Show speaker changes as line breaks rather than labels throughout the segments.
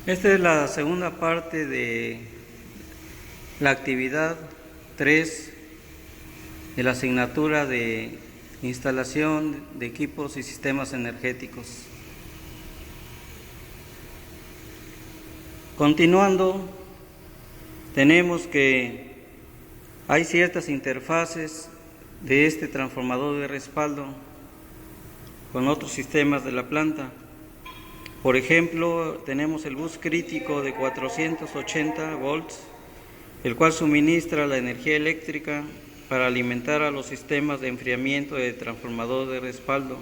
Esta es la segunda parte de la actividad 3 de la asignatura de instalación de equipos y sistemas energéticos. Continuando, tenemos que hay ciertas interfaces de este transformador de respaldo con otros sistemas de la planta. Por ejemplo, tenemos el bus crítico de 480 volts, el cual suministra la energía eléctrica para alimentar a los sistemas de enfriamiento del transformador de respaldo.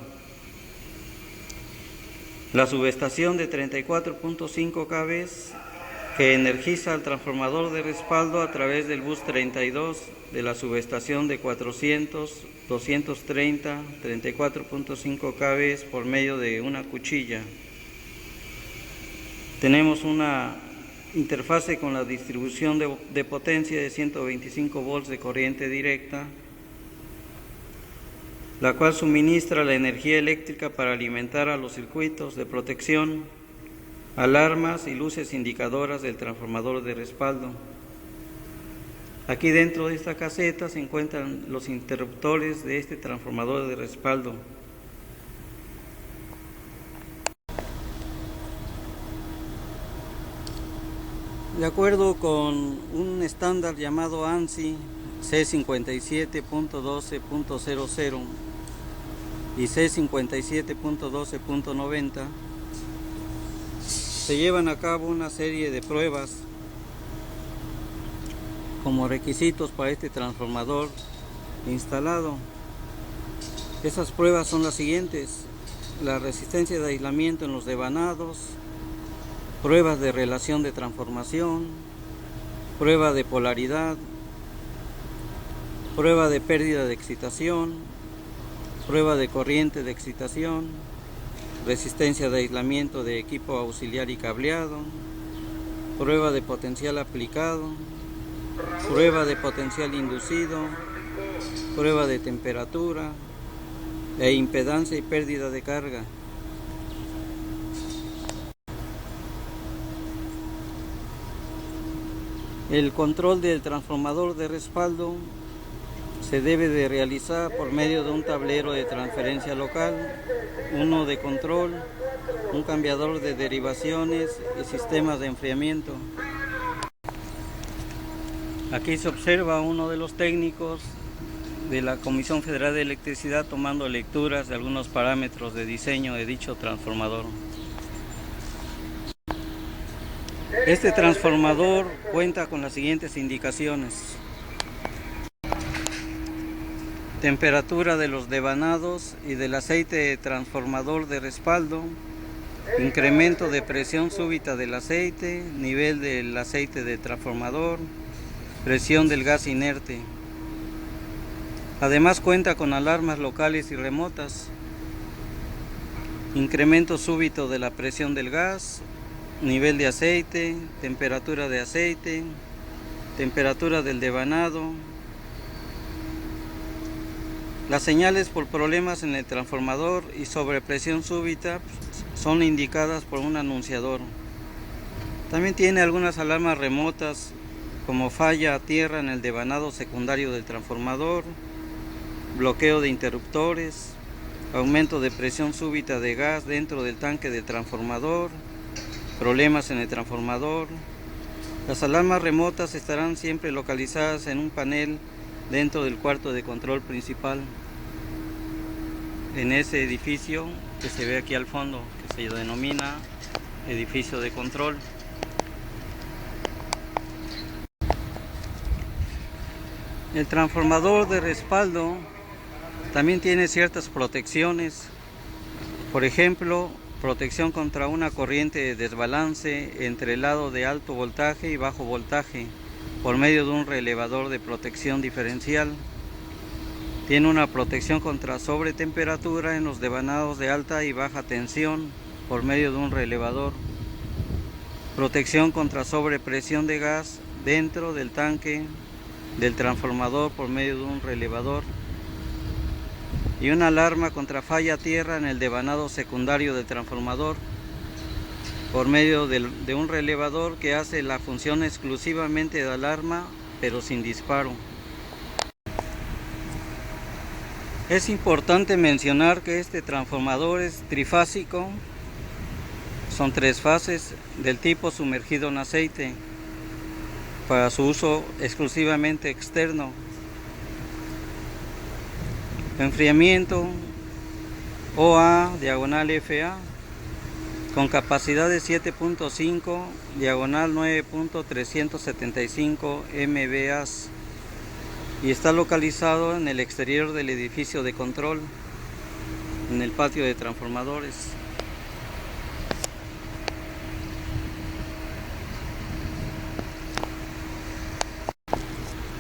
La subestación de 34.5 kV que energiza al transformador de respaldo a través del bus 32 de la subestación de 400, 230, 34.5 kV por medio de una cuchilla. Tenemos una interfase con la distribución de potencia de 125 volts de corriente directa, la cual suministra la energía eléctrica para alimentar a los circuitos de protección, alarmas y luces indicadoras del transformador de respaldo. Aquí dentro de esta caseta se encuentran los interruptores de este transformador de respaldo. De acuerdo con un estándar llamado ANSI C57.12.00 y C57.12.90, se llevan a cabo una serie de pruebas como requisitos para este transformador instalado. Esas pruebas son las siguientes: la resistencia de aislamiento en los devanados, pruebas de relación de transformación, prueba de polaridad, prueba de pérdida de excitación, prueba de corriente de excitación, resistencia de aislamiento de equipo auxiliar y cableado, prueba de potencial aplicado, prueba de potencial inducido, prueba de temperatura e impedancia y pérdida de carga. El control del transformador de respaldo se debe de realizar por medio de un tablero de transferencia local, uno de control, un cambiador de derivaciones y sistemas de enfriamiento. Aquí se observa uno de los técnicos de la Comisión Federal de Electricidad tomando lecturas de algunos parámetros de diseño de dicho transformador. Este transformador cuenta con las siguientes indicaciones: temperatura de los devanados y del aceite de transformador de respaldo, incremento de presión súbita del aceite, nivel del aceite de transformador, presión del gas inerte. Además cuenta con alarmas locales y remotas, incremento súbito de la presión del gas, nivel de aceite, temperatura de aceite, temperatura del devanado. Las señales por problemas en el transformador y sobrepresión súbita son indicadas por un anunciador. También tiene algunas alarmas remotas como falla a tierra en el devanado secundario del transformador, bloqueo de interruptores, aumento de presión súbita de gas dentro del tanque del transformador, problemas en el transformador. Las alarmas remotas estarán siempre localizadas en un panel dentro del cuarto de control principal, en ese edificio que se ve aquí al fondo, que se denomina edificio de control. El transformador de respaldo también tiene ciertas protecciones, por ejemplo, protección contra una corriente de desbalance entre el lado de alto voltaje y bajo voltaje por medio de un relevador de protección diferencial. Tiene una protección contra sobretemperatura en los devanados de alta y baja tensión por medio de un relevador. Protección contra sobrepresión de gas dentro del tanque del transformador por medio de un relevador. Y una alarma contra falla a tierra en el devanado secundario del transformador. por medio de un relevador que hace la función exclusivamente de alarma, pero sin disparo. Es importante mencionar que este transformador es trifásico, son 3 fases del tipo sumergido en aceite, para su uso exclusivamente externo. Enfriamiento OA/FA con capacidad de 7.5/9.375 MVA y está localizado en el exterior del edificio de control, en el patio de transformadores.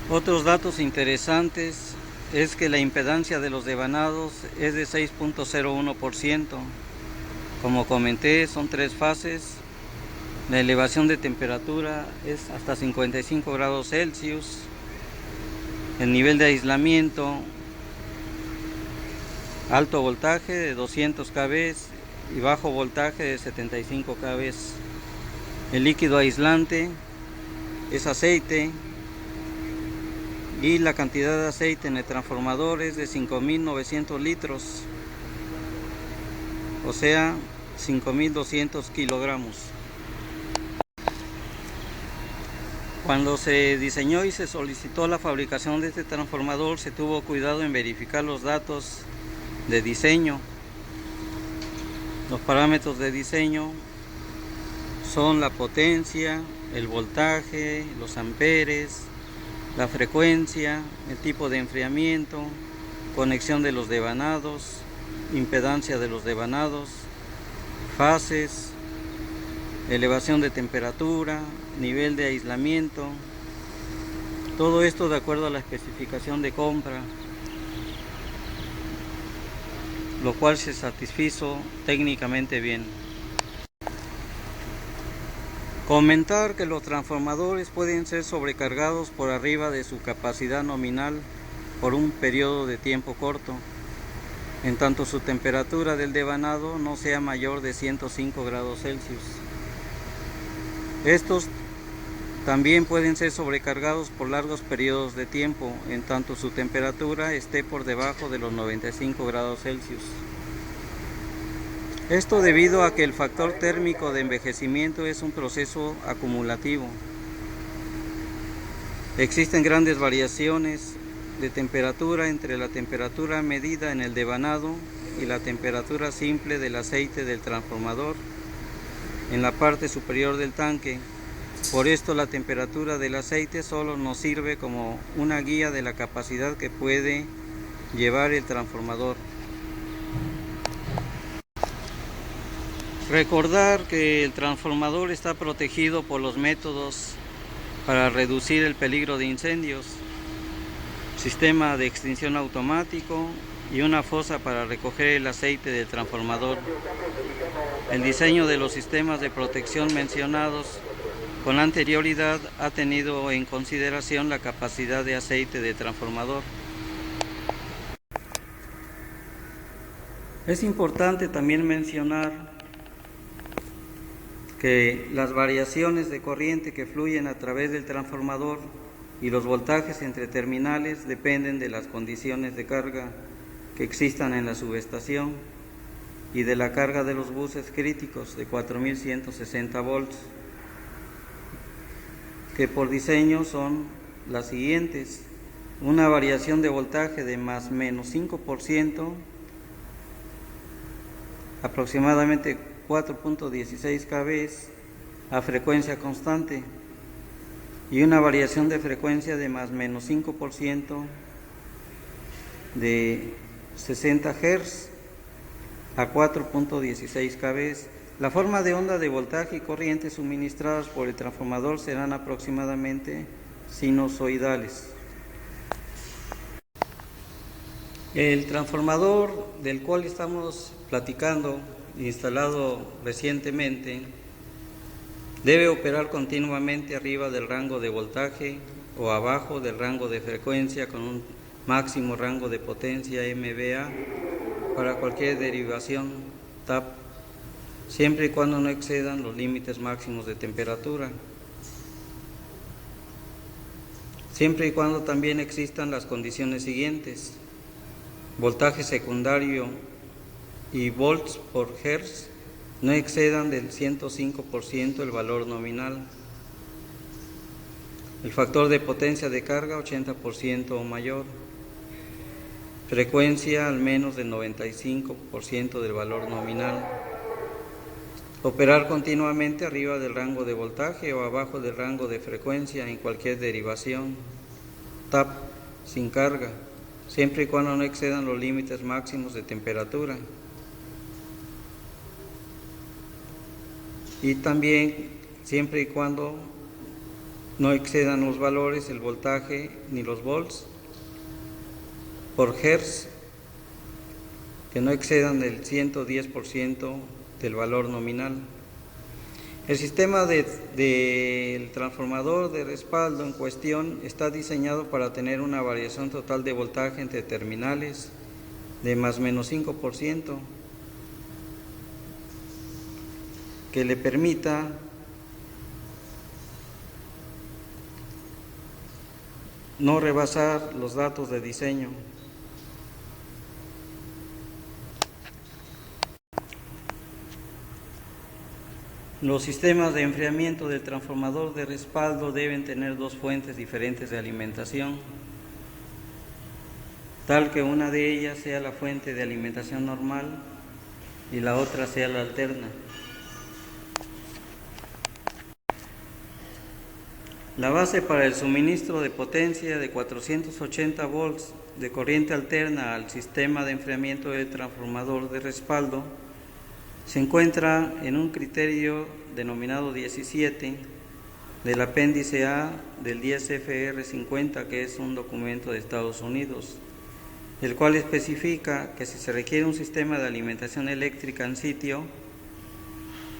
Otros datos interesantes es que la impedancia de los devanados es de 6.01%. Como comenté, son 3 fases. La elevación de temperatura es hasta 55 grados Celsius. El nivel de aislamiento, alto voltaje de 200 kV y bajo voltaje de 75 kV. El líquido aislante es aceite y la cantidad de aceite en el transformador es de 5.900 litros, o sea, 5.200 kilogramos. Cuando se diseñó y se solicitó la fabricación de este transformador, se tuvo cuidado en verificar los datos de diseño. Los parámetros de diseño son la potencia, el voltaje, los amperes, la frecuencia, el tipo de enfriamiento, conexión de los devanados, impedancia de los devanados, fases, elevación de temperatura, nivel de aislamiento, todo esto de acuerdo a la especificación de compra, lo cual se satisfizo técnicamente bien. Comentar que los transformadores pueden ser sobrecargados por arriba de su capacidad nominal por un periodo de tiempo corto, en tanto su temperatura del devanado no sea mayor de 105 grados Celsius. Estos también pueden ser sobrecargados por largos periodos de tiempo, en tanto su temperatura esté por debajo de los 95 grados Celsius. Esto debido a que el factor térmico de envejecimiento es un proceso acumulativo. Existen grandes variaciones de temperatura entre la temperatura medida en el devanado y la temperatura simple del aceite del transformador en la parte superior del tanque. Por esto la temperatura del aceite solo nos sirve como una guía de la capacidad que puede llevar el transformador. Recordar que el transformador está protegido por los métodos para reducir el peligro de incendios, sistema de extinción automático y una fosa para recoger el aceite del transformador. El diseño de los sistemas de protección mencionados con anterioridad ha tenido en consideración la capacidad de aceite del transformador. Es importante también mencionar que las variaciones de corriente que fluyen a través del transformador y los voltajes entre terminales dependen de las condiciones de carga que existan en la subestación y de la carga de los buses críticos de 4160 volts, que por diseño son las siguientes: una variación de voltaje de más menos 5%, aproximadamente 4.16 kV a frecuencia constante, y una variación de frecuencia de más menos 5% de 60 Hz a 4.16 kV. La forma de onda de voltaje y corriente suministradas por el transformador serán aproximadamente sinusoidales. El transformador del cual estamos platicando, instalado recientemente, debe operar continuamente arriba del rango de voltaje o abajo del rango de frecuencia con un máximo rango de potencia MVA para cualquier derivación TAP siempre y cuando no excedan los límites máximos de temperatura, siempre y cuando también existan las condiciones siguientes: voltaje secundario y volts por hertz no excedan del 105% el valor nominal, el factor de potencia de carga 80% o mayor, frecuencia al menos del 95% del valor nominal, operar continuamente arriba del rango de voltaje o abajo del rango de frecuencia en cualquier derivación, TAP sin carga, siempre y cuando no excedan los límites máximos de temperatura. Y también siempre y cuando no excedan los valores, el voltaje ni los volts por hertz, que no excedan del 110% del valor nominal. El sistema del transformador de respaldo en cuestión está diseñado para tener una variación total de voltaje entre terminales de más o menos 5%, que le permita no rebasar los datos de diseño. Los sistemas de enfriamiento del transformador de respaldo deben tener dos fuentes diferentes de alimentación, tal que una de ellas sea la fuente de alimentación normal y la otra sea la alterna. La base para el suministro de potencia de 480 volts de corriente alterna al sistema de enfriamiento del transformador de respaldo se encuentra en un criterio denominado 17 del apéndice A del 10FR50, que es un documento de Estados Unidos, el cual especifica que si se requiere un sistema de alimentación eléctrica en sitio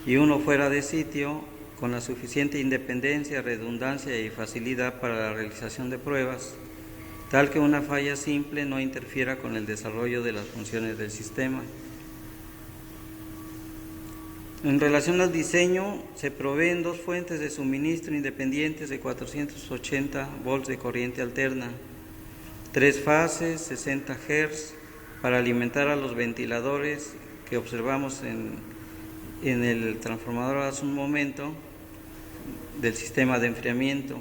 y uno fuera de sitio, con la suficiente independencia, redundancia y facilidad para la realización de pruebas, tal que una falla simple no interfiera con el desarrollo de las funciones del sistema. En relación al diseño, se proveen dos fuentes de suministro independientes de 480 volts de corriente alterna, 3 fases, 60 Hz, para alimentar a los ventiladores que observamos en el transformador hace un momento del sistema de enfriamiento,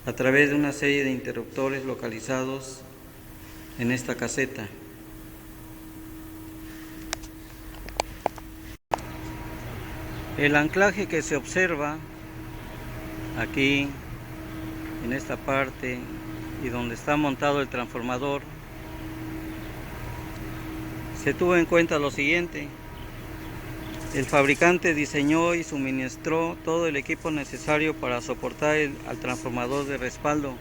a través de una serie de interruptores localizados en esta caseta. El anclaje que se observa aquí en esta parte y donde está montado el transformador, se tuvo en cuenta lo siguiente: el fabricante diseñó y suministró todo el equipo necesario para soportar al transformador de respaldo,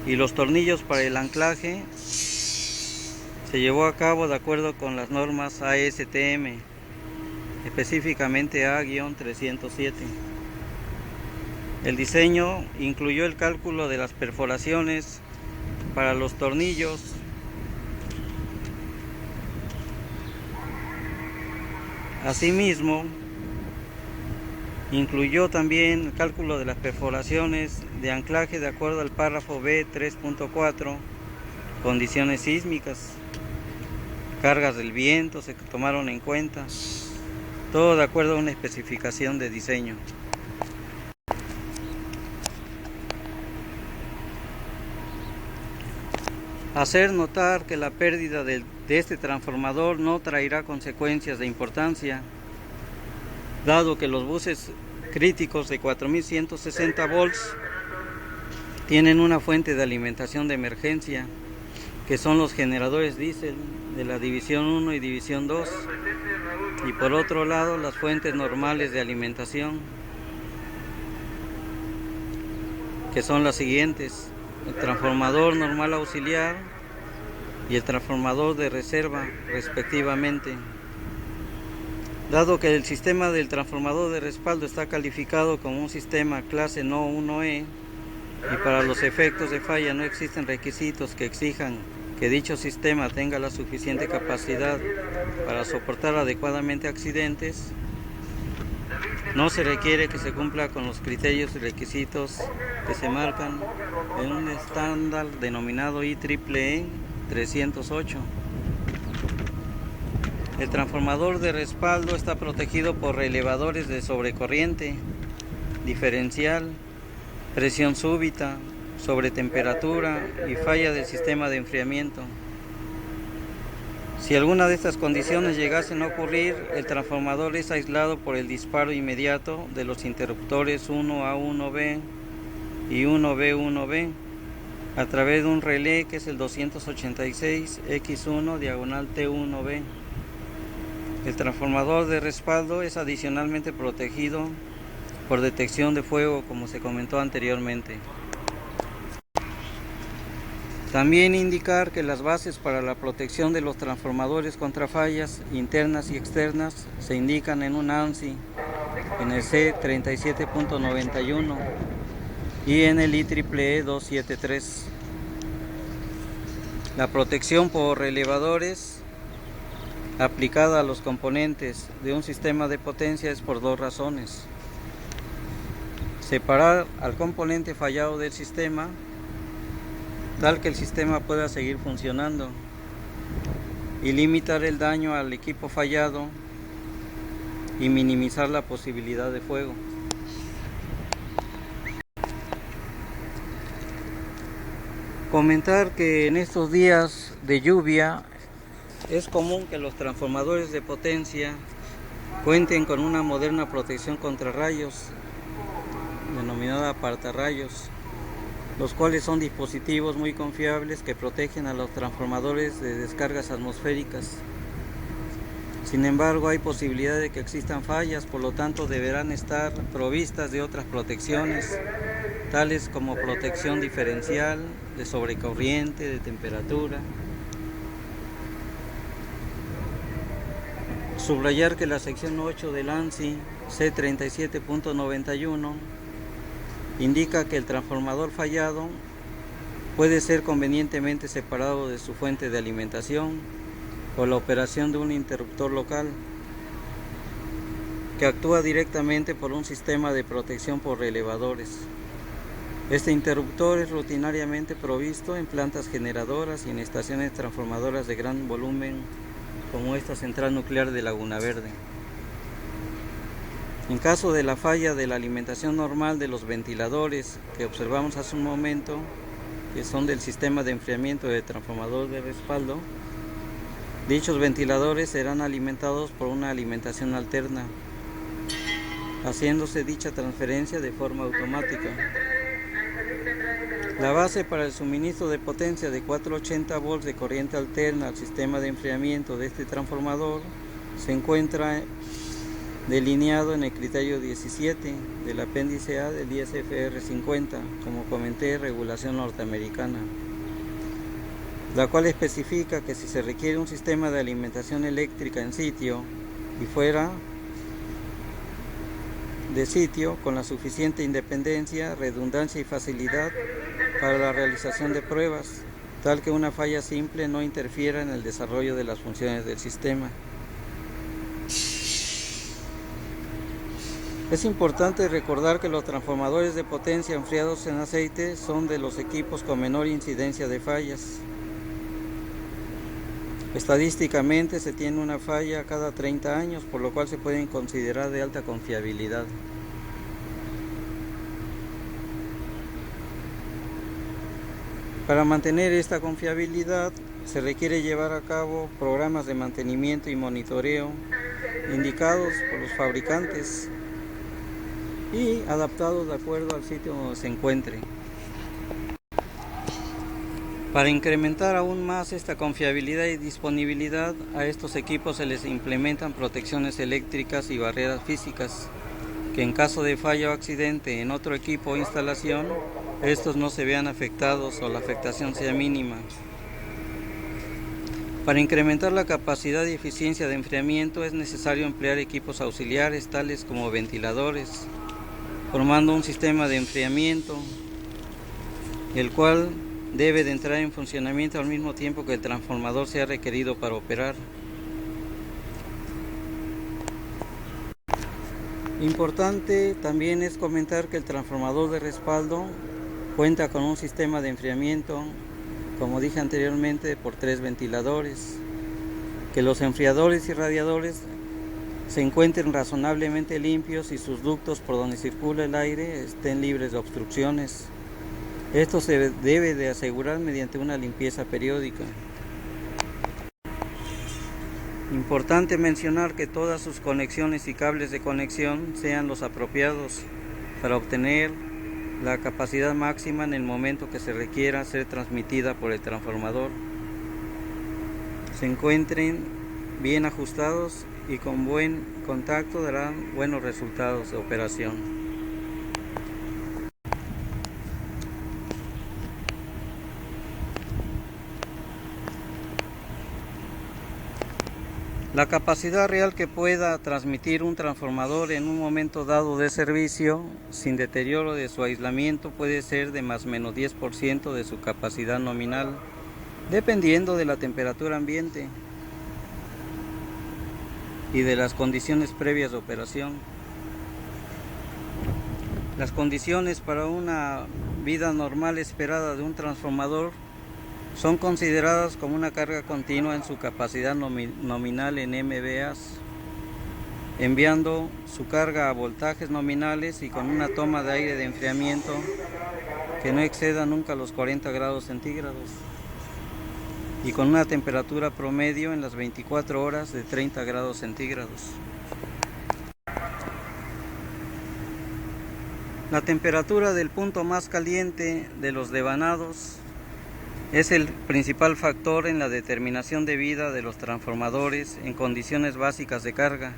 y los tornillos para el anclaje se llevó a cabo de acuerdo con las normas ASTM, específicamente A-307. El diseño incluyó el cálculo de las perforaciones para los tornillos, asimismo incluyó también el cálculo de las perforaciones de anclaje de acuerdo al párrafo B 3.4, condiciones sísmicas, cargas del viento se tomaron en cuenta, todo de acuerdo a una especificación de diseño. Hacer notar que la pérdida de este transformador no traerá consecuencias de importancia, dado que los buses críticos de 4160 volts tienen una fuente de alimentación de emergencia, que son los generadores diésel de la división 1 y división 2, y por otro lado las fuentes normales de alimentación, que son las siguientes: el transformador normal auxiliar y el transformador de reserva, respectivamente. Dado que el sistema del transformador de respaldo está calificado como un sistema clase No 1E y para los efectos de falla no existen requisitos que exijan que dicho sistema tenga la suficiente capacidad para soportar adecuadamente accidentes, no se requiere que se cumpla con los criterios y requisitos que se marcan en un estándar denominado IEEE 308. El transformador de respaldo está protegido por relevadores de sobrecorriente, diferencial, presión súbita, sobretemperatura y falla del sistema de enfriamiento. Si alguna de estas condiciones llegasen a ocurrir, el transformador es aislado por el disparo inmediato de los interruptores 1A1B y 1B1B a través de un relé que es el 286X1/T1B. El transformador de respaldo es adicionalmente protegido por detección de fuego, como se comentó anteriormente. También indicar que las bases para la protección de los transformadores contra fallas internas y externas se indican en un ANSI, en el C37.91 y en el IEEE 273. La protección por relevadores aplicada a los componentes de un sistema de potencia es por dos razones: separar al componente fallado del sistema, tal que el sistema pueda seguir funcionando, y limitar el daño al equipo fallado y minimizar la posibilidad de fuego. Comentar que en estos días de lluvia es común que los transformadores de potencia cuenten con una moderna protección contra rayos, denominada apartarrayos, los cuales son dispositivos muy confiables que protegen a los transformadores de descargas atmosféricas. Sin embargo, hay posibilidad de que existan fallas, por lo tanto deberán estar provistas de otras protecciones, tales como protección diferencial, de sobrecorriente, de temperatura. Subrayar que la sección 8 del ANSI C37.91 indica que el transformador fallado puede ser convenientemente separado de su fuente de alimentación o la operación de un interruptor local que actúa directamente por un sistema de protección por relevadores. Este interruptor es rutinariamente provisto en plantas generadoras y en estaciones transformadoras de gran volumen, como esta central nuclear de Laguna Verde. En caso de la falla de la alimentación normal de los ventiladores que observamos hace un momento, que son del sistema de enfriamiento del transformador de respaldo, dichos ventiladores serán alimentados por una alimentación alterna, haciéndose dicha transferencia de forma automática. La base para el suministro de potencia de 480 volts de corriente alterna al sistema de enfriamiento de este transformador se encuentra delineado en el criterio 17 del apéndice A del ISFR 50, como comenté, regulación norteamericana, la cual especifica que si se requiere un sistema de alimentación eléctrica en sitio y fuera de sitio con la suficiente independencia, redundancia y facilidad para la realización de pruebas, tal que una falla simple no interfiera en el desarrollo de las funciones del sistema. Es importante recordar que los transformadores de potencia enfriados en aceite son de los equipos con menor incidencia de fallas. Estadísticamente se tiene una falla cada 30 años, por lo cual se pueden considerar de alta confiabilidad. Para mantener esta confiabilidad se requiere llevar a cabo programas de mantenimiento y monitoreo indicados por los fabricantes y adaptados de acuerdo al sitio donde se encuentre. Para incrementar aún más esta confiabilidad y disponibilidad, a estos equipos se les implementan protecciones eléctricas y barreras físicas, que en caso de falla o accidente en otro equipo o instalación, estos no se vean afectados o la afectación sea mínima. Para incrementar la capacidad y eficiencia de enfriamiento es necesario emplear equipos auxiliares tales como ventiladores, formando un sistema de enfriamiento, el cual debe de entrar en funcionamiento al mismo tiempo que el transformador sea requerido para operar. Importante también es comentar que el transformador de respaldo cuenta con un sistema de enfriamiento, como dije anteriormente, por 3 ventiladores, que los enfriadores y radiadores se encuentren razonablemente limpios y sus ductos por donde circula el aire estén libres de obstrucciones. Esto se debe de asegurar mediante una limpieza periódica. Importante mencionar que todas sus conexiones y cables de conexión sean los apropiados para obtener la capacidad máxima en el momento que se requiera ser transmitida por el transformador. Se encuentren bien ajustados y con buen contacto darán buenos resultados de operación. La capacidad real que pueda transmitir un transformador en un momento dado de servicio sin deterioro de su aislamiento puede ser de más o menos 10% de su capacidad nominal, dependiendo de la temperatura ambiente y de las condiciones previas de operación. Las condiciones para una vida normal esperada de un transformador son consideradas como una carga continua en su capacidad nominal en MVA, enviando su carga a voltajes nominales y con una toma de aire de enfriamiento que no exceda nunca los 40 grados centígrados y con una temperatura promedio en las 24 horas de 30 grados centígrados. La temperatura del punto más caliente de los devanados es el principal factor en la determinación de vida de los transformadores en condiciones básicas de carga.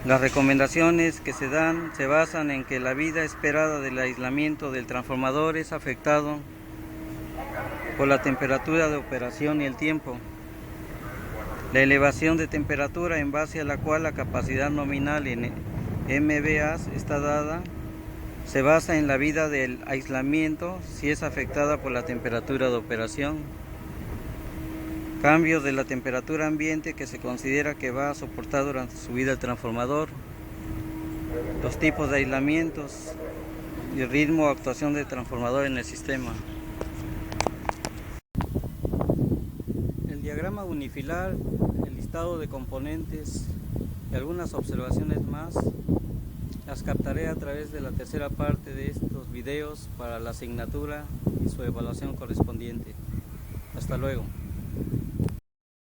Las recomendaciones que se dan se basan en que la vida esperada del aislamiento del transformador es afectado por la temperatura de operación y el tiempo. La elevación de temperatura en base a la cual la capacidad nominal en MVA está dada se basa en la vida del aislamiento si es afectada por la temperatura de operación. Cambios de la temperatura ambiente que se considera que va a soportar durante su vida el transformador. Los tipos de aislamientos y el ritmo o actuación del transformador en el sistema. El diagrama unifilar, el listado de componentes y algunas observaciones más las captaré a través de la tercera parte de estos videos para la asignatura y su evaluación correspondiente. Hasta luego.